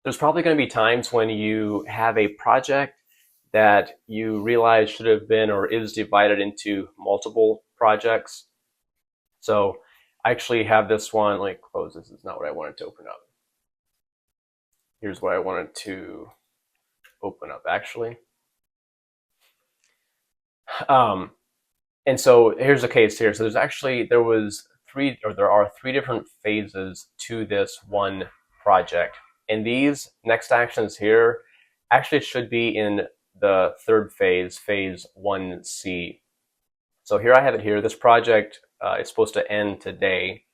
There's probably going to be times when you have a project that you realize should have been or is divided into multiple projects. So I actually have this one, let me close this, is not what I wanted to open up. Here's what I wanted to open up actually. And so here's the case here. So there are three different phases to this one project. And these next actions here actually should be in the third phase, phase 1C. So here I have it here. This project is supposed to end today.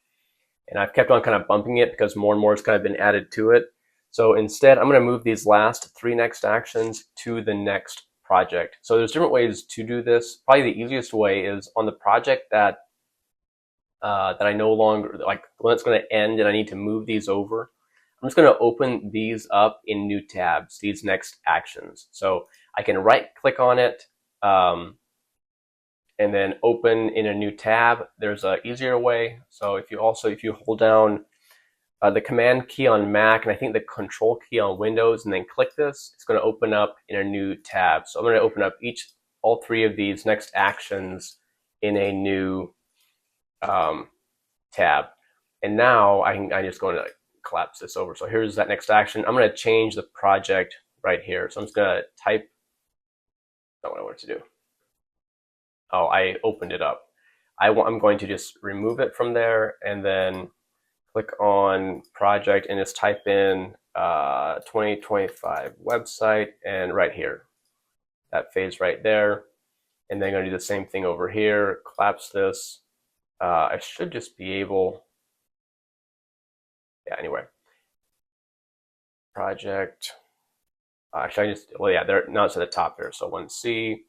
And I've kept on kind of bumping it because more and more has kind of been added to it. So instead, I'm going to move these last three next actions to the next project. So there's different ways to do this. Probably the easiest way is on the project that I no longer, like the one that's going to end and I need to move these over. I'm just going to open these up in new tabs, these next actions. So I can right click on it and then open in a new tab. There's an easier way. So if you hold down the command key on Mac and I think the control key on Windows and then click this, it's going to open up in a new tab. So I'm going to open up all three of these next actions in a new tab. And now I'm just going to collapse this over. So here's that next action. I'm going to change the project right here. So I'm just going to type, not what I wanted to do. Oh, I opened it up. I'm going to just remove it from there and then click on project and just type in 2025 website and right here, that phase right there. And then I'm going to do the same thing over here, collapse this. I should just be able, yeah, anyway. Project, actually now it's at the top here. So 1C,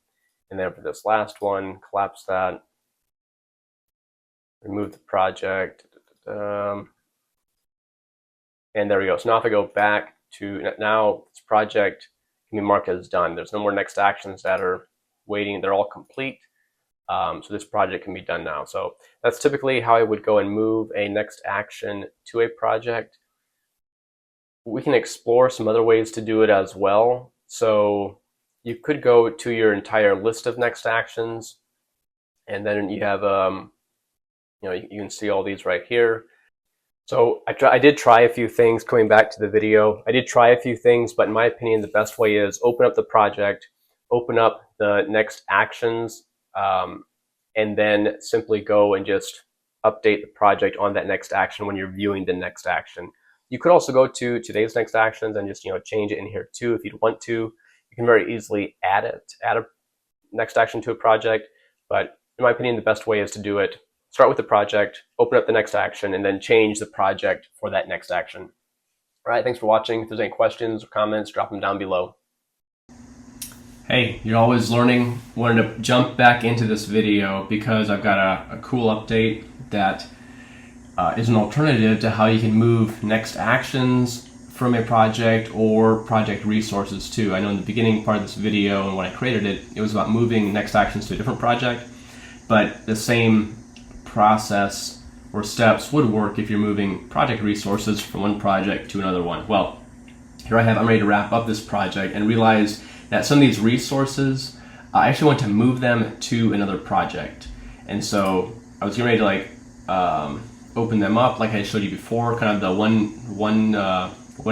and then for this last one, collapse that, remove the project, and there we go. So now if I go back to, now this project can be marked as done. There's no more next actions that are waiting. They're all complete. So this project can be done now. So that's typically how I would go and move a next action to a project. We can explore some other ways to do it as well. So you could go to your entire list of next actions, and then you have, you can see all these right here. So I did try a few things coming back to the video. I did try a few things, but in my opinion, the best way is open up the project, open up the next actions, and then simply go and just update the project on that next action when you're viewing the next action. You could also go to today's next actions and just change it in here too if you'd want to. You can very easily add a next action to a project, but in my opinion, the best way is to do it. Start with the project, open up the next action, and then change the project for that next action. All right, thanks for watching. If there's any questions or comments, drop them down below. Hey, you're always learning. Wanted to jump back into this video because I've got a cool update that is an alternative to how you can move next actions from a project or project resources too. I know in the beginning part of this video and when I created it, it was about moving next actions to a different project, but the same process or steps would work if you're moving project resources from one project to another one. Well, here I'm ready to wrap up this project and realize that some of these resources, I actually want to move them to another project. And so I was getting ready to open them up like I showed you before, kind of the one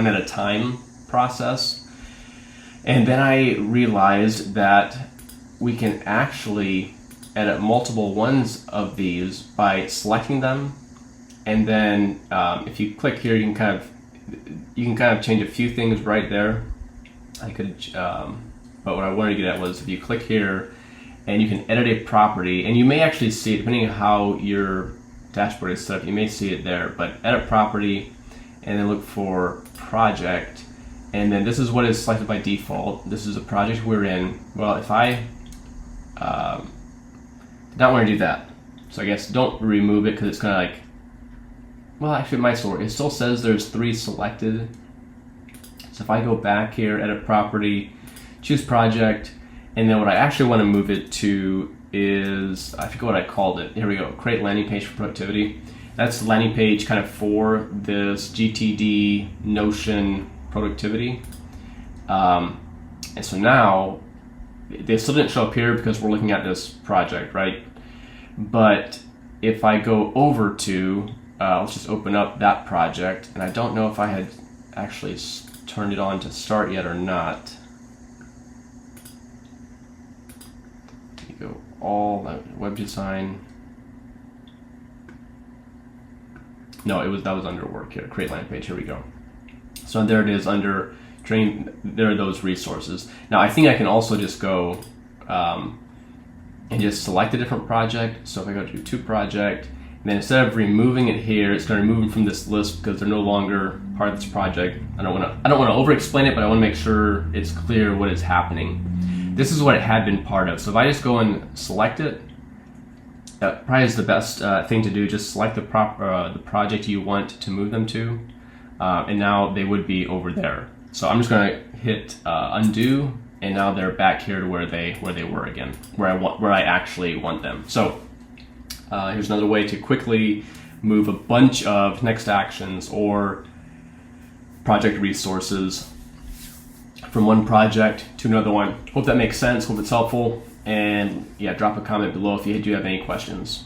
at a time process. And then I realized that we can actually edit multiple ones of these by selecting them, and then if you click here, you can kind of change a few things right there. I could, but what I wanted to get at was if you click here, and you can edit a property, and you may actually see it depending on how your dashboard is set up. You may see it there, but edit property, and then look for project, and then this is what is selected by default. This is a project we're in. Well, if I not want to do that, so I guess don't remove it because it's kind of like, well, actually it might still work. It still says there's 3 selected. So if I go back here, edit property, choose project, and then what I actually want to move it to is, I forget what I called it. Here we go, create landing page for productivity. That's the landing page kind of for this GTD Notion productivity. And so now they still didn't show up here because we're looking at this project, right? But if I go over to, let's just open up that project, and I don't know if I had actually turned it on to start yet or not. You go all web design. No, that was under work here, create landing page, here we go. So there it is under training, there are those resources. Now I think I can also just go and just select a different project. So if I go to project, and then instead of removing it here, it's going to remove them from this list because they're no longer part of this project. I don't want to over-explain it, but I want to make sure it's clear what is happening. This is what it had been part of. So if I just go and select it, that probably is the best thing to do. Just select the project you want to move them to, and now they would be over there. So I'm just going to hit undo, and now they're back here to where they were again, where I actually want them. So here's another way to quickly move a bunch of next actions or project resources from one project to another one. Hope that makes sense. Hope it's helpful. And yeah, drop a comment below if you do have any questions.